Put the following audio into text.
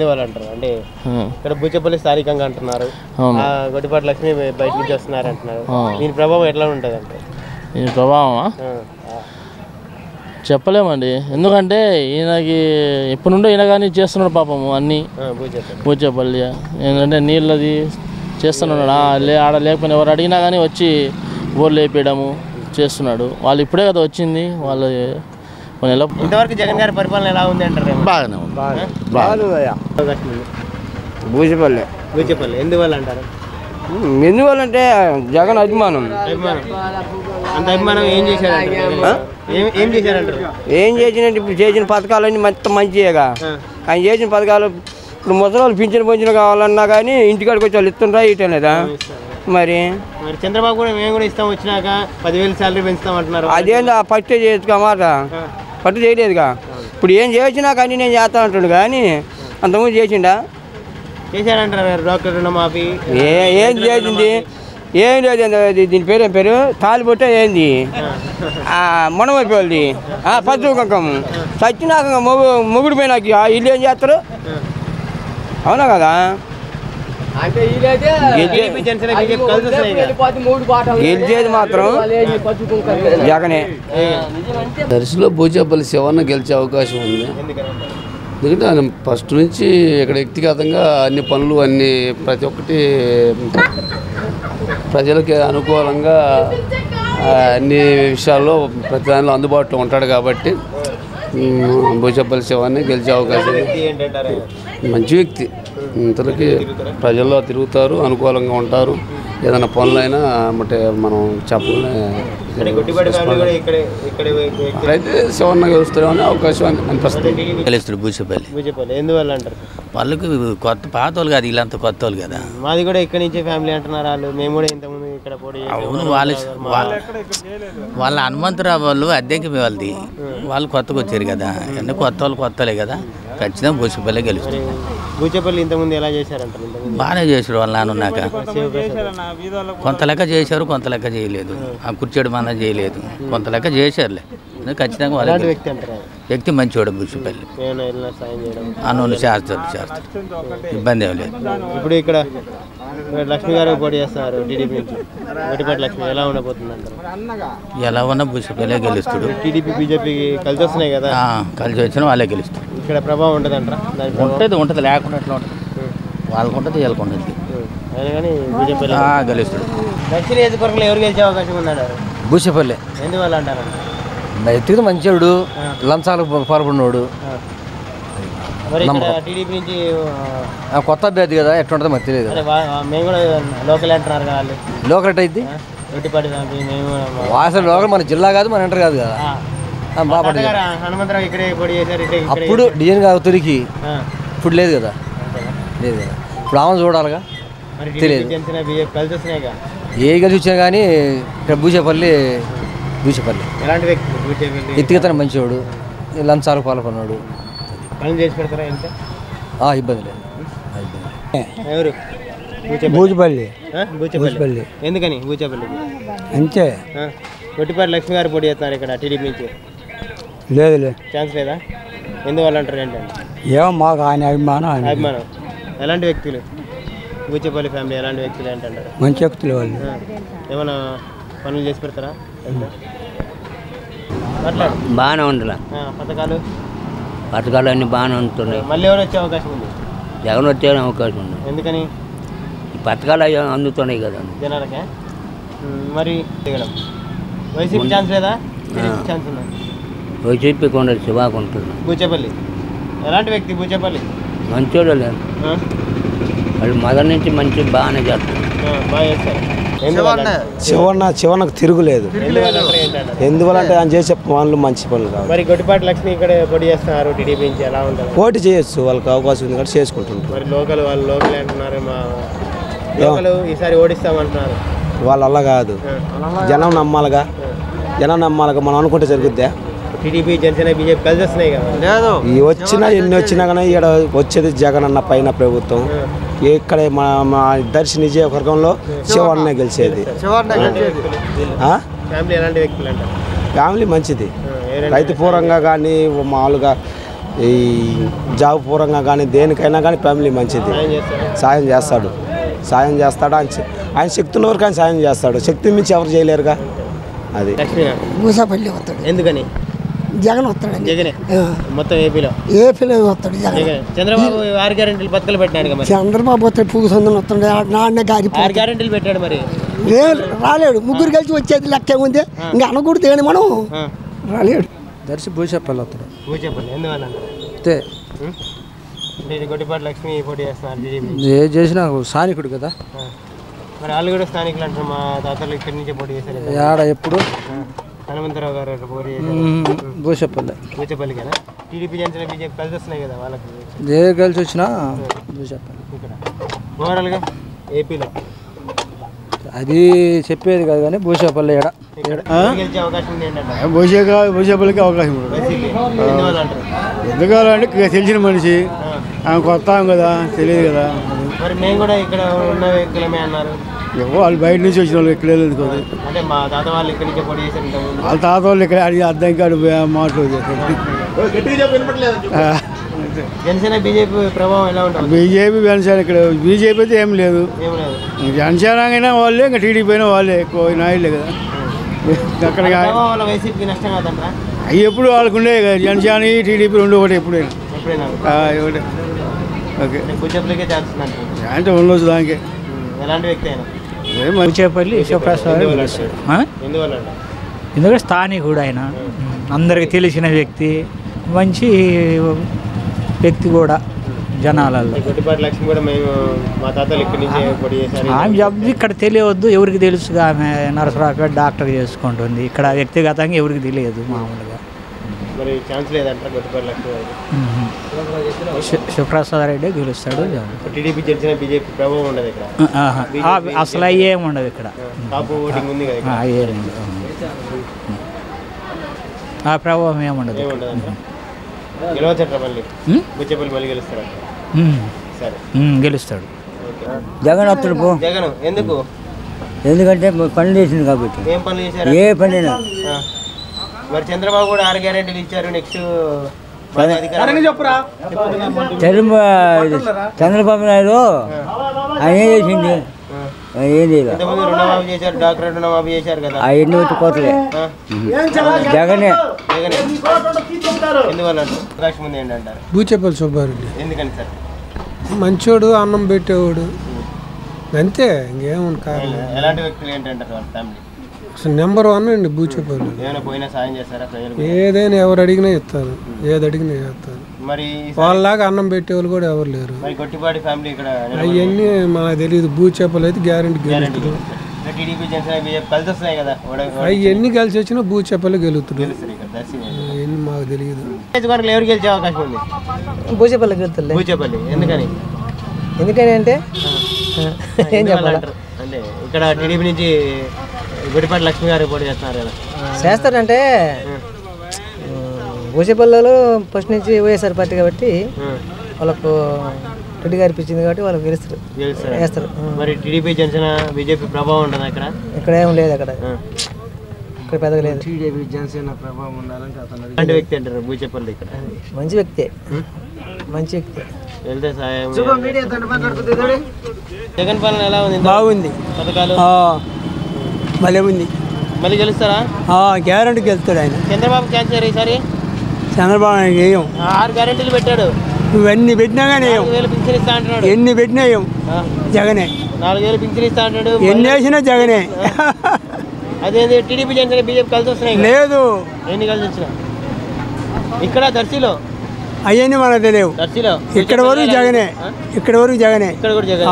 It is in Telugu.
వాళ్ళు అంటారు అంటే ఇక్కడ బూచేపల్లి స్థానికంగా అంటున్నారు, గొడ్డిపాటి లక్ష్మి బయట నుంచి వస్తున్నారు అంటున్నారు. దీని ప్రభావం ఎట్లా ఉంటుంది అంటే? దీని ప్రభావమా చెప్పలేమండి. ఎందుకంటే ఈయనకి ఎప్పటి నుండో ఈయన కానీ చేస్తున్నాడు పాపము అన్నీ. బూచేపల్లి ఏంటంటే నీళ్ళది చేస్తున్నాడు, ఆడ లేకపోయినా ఎవరు అడిగినా కానీ వచ్చి బోర్లు వేపేయడము చేస్తున్నాడు. వాళ్ళు ఇప్పుడే కదా వచ్చింది, వాళ్ళు ఇంతవరకు జగన్ గారి పరిపాలన ఎలా ఉంది అంటారు? బాగానే ఉంది. బూచేపల్లి ఎందువల్ల అంటారు? ఎందువల్ల అంటే జగన్ అభిమానం. అంత అభిమానం ఏం చేశారంటారు? ఏం చేసినట్టు ఇప్పుడు చేసిన పథకాలన్నీ మొత్తం మంచిగా. ఆయన చేసిన పథకాలు ఇప్పుడు ముసలి పింఛను కావాలన్నా కానీ ఇంటికాడికి వచ్చి వాళ్ళు ఇస్తుండ్రా ఇయటం లేదా? మరి చంద్రబాబు కూడా మేము కూడా ఇస్తాం, వచ్చినాక 10,000 శాలరీ పెంచుతాం అంటున్నారు. అదేందా ఫస్ట్ చేయొచ్చుగా మాట, పట్టు చేయలేదుగా. ఇప్పుడు ఏం చేసినా కానీ నేను చేస్తా అంటుండు కానీ అంతకుముందు చేసిండా? చేశారంటారు డాక్టర్ రుణమాఫీ. ఏం చేసింది? ఏం లేదు. దీని పేరు ఏం పేరు? తాలిబొట్ట ఏంది మొనమైపోయింది. పసుపు కంకం సచ్చినాక మొగుడు పోయినాక ఇల్లు ఏం చేస్తారు? అవునా కదా? గెలిచేది మాత్రం జగనే. దర్శిలో బూచేపల్లి శివన్న గెలిచే అవకాశం ఉంది. ఎందుకంటే ఆయన ఫస్ట్ నుంచి ఇక్కడ వ్యక్తిగతంగా అన్ని పనులు ప్రతి ఒక్కటి ప్రజలకి అనుకూలంగా అన్ని విషయాల్లో ప్రతి దానిలో అందుబాటులో ఉంటాడు కాబట్టి బూచేపల్లి శివాన్ని గెలిచే అవకాశం. మంచి వ్యక్తి, ఇంతలోకి ప్రజల్లో తిరుగుతారు, అనుకూలంగా ఉంటారు. ఏదైనా పనులైనా అంటే మనం చెప్పగానే అయితే శివన్న గెలుస్తామని అవకాశం అనిపిస్తుంది. గెలుస్తాడు బూచేపల్లి. ఎందువల్ల అంటారు? వాళ్ళకి కొత్త పాత వాళ్ళు కాదు, వీళ్ళంతా కొత్త వాళ్ళు కదా. మాది కూడా ఇక్కడి నుంచే ఫ్యామిలీ అంటున్నారు వాళ్ళు. మేము కూడా ఇంతకుముందు ఇక్కడ అవును, వాళ్ళ హనుమంతరావు వాళ్ళు అద్దెకి వాళ్ళది, వాళ్ళు కొత్తగా వచ్చారు కదా. అంటే కొత్త వాళ్ళే కదా. ఖచ్చితంగా బూచేపల్లి గెలుస్తారు. బూచేపల్లి ఇంతకుముందు ఎలా చేశారంటారు? బాగానే చేశారు వాళ్ళ నాన్నున్నాక. కొంత లెక్క చేశారు, కొంత లెక్క చేయలేదు. ఆ కుర్చీడు మన చేయలేదు, కొంత లెక్క చేశారులే. ఖచ్చితంగా వాళ్ళ వ్యక్తి మంచివాడు బూచేపల్లి. అన్నోళ్ళు చేస్తారు, ఇబ్బంది ఏం లేదు. ఇప్పుడు ఇక్కడ లక్ష్మి గారు పోటీ చేస్తున్నారు టీడీపీ నుంచి. గొడ్డిపాటి లక్ష్మి ఎలా ఉండబోతుంది అంటారు? ఎలా ఉన్నా బూచేపల్లి గెలుస్తాడు. టీడీపీ బీజేపీకి కలిసి వస్తున్నాయి కదా, కలిసి వచ్చినా వాళ్ళే గెలుస్తారు. ఇక్కడ ప్రభావం ఉంటుంది అంటారా? ఉంటుంది లేకుండా ఎట్లా ఉంటుంది? వాళ్ళకు ఉంటుంది, వీళ్ళకు ఉంటుంది. కానీ బీజేపీ గెలుస్తాడు. దక్షిణ నియోజకవర్గంలో ఎవరు గెలిచే అవకాశం ఉందంటారు? బూచేపల్లి. ఎందువల్ల అంటారు? ఎత్తుకు మంచివాడు, లంచాలకు పాల్పడినోడు. టీడీపీ నుంచి కొత్త అభ్యర్థి కదా, ఎట్లా ఉంటుందో మాకు తెలియదు. మేము కూడా లోకల్ అంటున్నారు కదా వాళ్ళు. లోకల్ ఎట్ అయింది? అసలు లోకల్ మన జిల్లా కాదు, మన ఎంటర్ కాదు కదా. హనుమంతరావు ఇక్కడే పోటీ చేశారు. అప్పుడు డిజైన్ కాదు తొలికి, ఇప్పుడు లేదు కదా. లేదు కదా, ఇప్పుడు ఆమె చూడాలిగా, తెలియదు. కలిసి వస్తున్నాయి. ఏ కలిసి వచ్చినా కానీ ఇక్కడ బూచేపల్లి ఎలాంటి వ్యక్తి? ఎత్తికతన మంచివాడు, లంచాలకు పాల్పడినాడు. పనులు చేసి పెడతారా? ఎంత ఇబ్బంది లేదు. ఎవరు? బూచేపల్లి. ఎందుకని బూచేపల్లి అంతే. గొడ్డిపాటి లక్ష్మి గారు పోటీ చేస్తున్నారు ఇక్కడ టీడీపీ నుంచి. లేదు ఛాన్స్ లేదా? ఎందువల్ల అంటారు? ఏంటంటే ఏమో మాకు ఆయన అభిమానం. ఎలాంటి వ్యక్తులు బూచేపల్లి ఫ్యామిలీ? ఎలాంటి వ్యక్తులు ఏంటంటారు? మంచి వ్యక్తులు వాళ్ళు. ఏమైనా పనులు చేసి పెడతారా? బాగానే ఉండాలి. పథకాలు అన్నీ బాగానే ఉంటున్నాయి. మళ్ళీ ఎవరు వచ్చే అవకాశం ఉంది? జగన్ వచ్చే అవకాశం ఉంది. ఎందుకని? ఈ పథకాలు అందుతున్నాయి కదా జనాలకే. మరి వైసీపీ ఛాన్స్ లేదా? ఛాన్స్ ఉందా? వైసీపీ కొండ శివాకు ఉంటుంది. బూచేపల్లి ఎలాంటి వ్యక్తి? బూచేపల్లి మంచోడు లేదు, వాళ్ళు మొదటి నుంచి మంచి బాగానే చేస్తారు. బాగా చేస్తారు. శివన్నకు తిరుగులేదు. ఎందువల్ల అంటే ఆయన చేసే పనులు మంచి పనులు కాదు. మరి గొడ్డిపాటి లక్ష్మి ఇక్కడ పోటీ చేస్తున్నారు టీడీపీ నుంచి, ఎలా ఉంటుంది? పోటీ చేయొచ్చు, వాళ్ళకి అవకాశం ఉంది కాబట్టి చేసుకుంటుంటారు. మరి వాళ్ళు లోకల్ అంటున్నారు, మా లోకల్ ఈసారి ఓడిస్తామంటున్నారు. వాళ్ళు అలా కాదు, జనం నమ్మాలిగా. మనం అనుకుంటే జరుగుద్దా? టీడీపీ జనసేన బీజేపీ కలిసి వస్తున్నాయి కదా. ఈ వచ్చినా ఎన్ని వచ్చినా కానీ ఇక్కడ వచ్చేది జగన్ అన్న పైన ప్రభుత్వం. ఇక్కడ మా దర్శి నియోజకవర్గంలో శివన్నే గెలిచేది. ఫ్యామిలీ ఎలాంటి వ్యక్తులు అంటారు? ఫ్యామిలీ మంచిది, రైతు పూర్వంగా కానీ మామూలుగా ఈ జాబ్ పూర్వంగా కానీ దేనికైనా కానీ ఫ్యామిలీ మంచిది. సాయం చేస్తాడు ఆయన శక్తి ఉన్న వరకు ఆయన సాయం చేస్తాడు. శక్తి మించి ఎవరు చేయలేరుగా. అది భూసాపల్లి వస్తాడు. ఎందుకని? జగన్ వస్తాడు. జగనే మొత్తం ఏపీలో వస్తాడు జగన్. చంద్రబాబు 6 గ్యారెంటీలు పథకాలు పెట్టాడు. చంద్రబాబు వస్తాడు, పూసందం వస్తాడు, నాన్న గారి 6 గ్యారెంటీలు పెట్టాడు. మరి రాలేడు. ముగ్గురు కలిసి వచ్చేది లెక్క ఉంది. ఇంకా అనకూడదు ఏని మనం రాలేడు. దర్శి భూషాపల్లి వస్తాడు. భూచేపల్లి ఎందువల్ల? అంతే. గొట్టిపాటి లక్ష్మి పోటీ చేస్తున్నారు. ఏ చేసినా స్థానికుడు కదా. మరి వాళ్ళు కూడా స్థానికులు అంటారు. మా తాతలు ఇక్కడి నుంచే పోటీ చేశారు. ఆడ ఎప్పుడు హనుమంతరావు గారు పోటీ చేశారు. భూషాపల్లి కదా. టీడీపీ జనసేన బీజేపీ కలిసి వస్తున్నాయి కదా వాళ్ళకి. ఏ కలిసి వచ్చినా భూషాపల్లి. ఇక్కడ ఓవరాల్గా ఏపీలో అది చెప్పేది కాదు కానీ భూషాపల్లి గెలిచే అవకాశం ఉంది ఏంటంటే భూషాపల్లికి అవకాశం ఎందువల్ల అంటారు? ఎందుకంటే తెలిసిన మనిషి కొత్త కదా, తెలియదు కదా. మరి మేము కూడా ఇక్కడ ఉన్న వ్యక్తులమే అన్నారు. వాళ్ళు బయట నుంచి వచ్చిన వాళ్ళు ఇక్కడ వెళ్ళదు కదా. అంటే మా తాత వాళ్ళు ఇక్కడి నుంచే పోటీ చేశారు. వాళ్ళ తాత వాళ్ళు ఇక్కడ అడిగి అర్థం కాదు మాటలు. జనసేన బీజేపీ ప్రభావం ఎలా ఉంటుంది? బీజేపీ జనసేన ఇక్కడ బీజేపీ అయితే ఏం లేదు. జనసేన అయినా వాళ్ళే, ఇంకా టీడీపీ అయినా వాళ్ళే, ఎక్కువ నాయుడులే కదా. అక్కడ వైసీపీకి నష్టం కాదంటారా? అవి ఎప్పుడు వాళ్ళకు ఉండే కదా. జనసేన టీడీపీ రెండు ఒకటి ఎప్పుడైనా ఒకటే. ఓకే, భూచేపల్లికే ఛాన్స్ అంటే ఉండొచ్చు దానికి. ఎలాంటి వ్యక్తి అయినా భూచేపల్లి శివప్రసాద్. ఎందువల్ల? ఎందుకంటే స్థానికుడు ఆయన, అందరికి తెలిసిన వ్యక్తి, మంచి వ్యక్తి కూడా జనాలలో. గొట్టిపాటి లక్ష్మి కూడా మేము మా తాతలు ఇక్కడి నుంచి పోటీ చేశారు. ఆమె జబ్బు ఇక్కడ తెలియవద్దు, ఎవరికి తెలుసుగా. ఆమె నరసరావుపేట డాక్టర్ చేసుకుంటుంది. ఇక్కడ వ్యక్తిగతంగా ఎవరికి తెలియదు మామూలుగా. మరి ఛాన్స్ లేదంటారా గొట్టిపాటి లక్ష్మి? శివప్రసాద్ రెడ్డి గెలుస్తాడు. టీడీపీ జనసేన బీజేపీ ప్రభావం ఉండదు ఇక్కడ. అసలు ఏమి ఉండదు ఇక్కడ. కాపు ఓటింగ్ ఉంది కదా. ఆ ప్రభావం ఏముండదు. గెలవచ్చట మళ్ళీ భూచేపల్లి మళ్ళీ గెలుస్తాడు. సరే, గెలుస్తాడు. జగన్ వస్తాడు పో. జగన్ ఎందుకు? ఎందుకంటే పనులు చేసింది కాబట్టి. ఏం పనులు చేశారు? ఏ పనైనా. మరి చంద్రబాబు కూడా 6 గ్యారెంటీలు ఇచ్చారు. నెక్స్ట్ చంద్రబాబు నాయుడు ఆయన ఏం చేసింది? ఏం లేదు. ఇంతకుముందు రుణమాఫీ చేశారు, డాక్టర్ రుణమాఫీ చేశారు కదా. అవన్నీ వచ్చి కోతలే. జగనే. ఎందువల్ల అవకాశం ఉంది ఏంటంటారు? భూచేపల్లి సుబ్బారెడ్డి ఎందుకని సార్? మంచోడు, అన్నం పెట్టేవాడు, అంతే. ఇంకేముంది కారణం. ఎలాంటి వ్యక్తులు ఏంటంటారు వాళ్ళ ఫ్యామిలీ? అసలు నెంబర్ 1 అండి భూచేపల్లి. ఏమైనా పోయినా సాయం చేస్తారా ప్రజలు? ఏదైనా ఎవరు అడిగినా ఇస్తారు, ఏది అడిగినా చేస్తారు. మరి వాళ్ళలాగా అన్నం పెట్టేవాళ్ళు కూడా ఎవరు లేరు. మరి గొట్టిపాటి ఫ్యామిలీ ఇక్కడ అవన్నీ మనకు తెలియదు. భూచేపల్లి అయితే గ్యారెంటీ గెలుతుంది. టీడీపీ జనసేన బీజేపీ కలిసి వస్తున్నాయి కదా. అవన్నీ కలిసి వచ్చినా భూచేపల్లి గెలుతుంది. అవన్నీ మాకు తెలియదు. ఎవరు గెలిచే అవకాశం ఉంది? భూచేపల్లి గెలుతుంది. భూచేపల్లి ఎందుకని? ఎందుకని అంటే ఏం చెప్పాలంటారు? అంటే ఇక్కడ టీడీపీ నుంచి గొట్టిపాటి లక్ష్మి గారు పోటీ చేస్తున్నారు కదా. చేస్తారంటే భూచేపల్లిలో ఫస్ట్ నుంచి వైఎస్ఆర్ పార్టీ కాబట్టి వాళ్ళకు రెడ్డి గారు ఇప్పించింది కాబట్టి వాళ్ళకి గెలుస్తారు. మరి టీడీపీ జనసేన బీజేపీ ప్రభావం ఉంటుంది అక్కడ? ఇక్కడ ఏం లేదు. అక్కడ పెద్దగా లేదు. టీడీపీ జనసేన ప్రభావం ఉండాలని అలాంటి వ్యక్తి అంటారు భూచేపల్లి. ఇక్కడ మంచి వ్యక్తి, మంచి వ్యక్తి. వెళ్తే సాయం. జగన్ పాలన ఎలా ఉంది? బాగుంది. పథకాలు మళ్ళీ ఉంది. మళ్ళీ గెలుస్తారా? గ్యారెంటీ గెలుస్తాడు ఆయన. చంద్రబాబు క్యాన్సర్ ఈసారి? చంద్రబాబు ఏం 6 గ్యారెంటీలు పెట్టాడు. నువ్వెన్ని పెట్టినా కానీ 4,000 పింఛన్ ఇస్తా అంటున్నాడు. ఎన్ని పెట్టినా ఏం జగనే. 4,000 పింఛన్ ఇస్తా అంటాడు. ఎన్ని వేసినా జగనే. అదేంటి టీడీపీ జనసేన బీజేపీ కలిసి వస్తున్నాయి? లేదు. ఎన్ని కలిసి వచ్చినా? ఇక్కడ దర్శిలో అవన్నీ మనకు తెలియవు. దర్శిలో ఇక్కడ వరకు జగనే. ఇక్కడ వరకు జగనే. ఇక్కడ కూడా జగన్.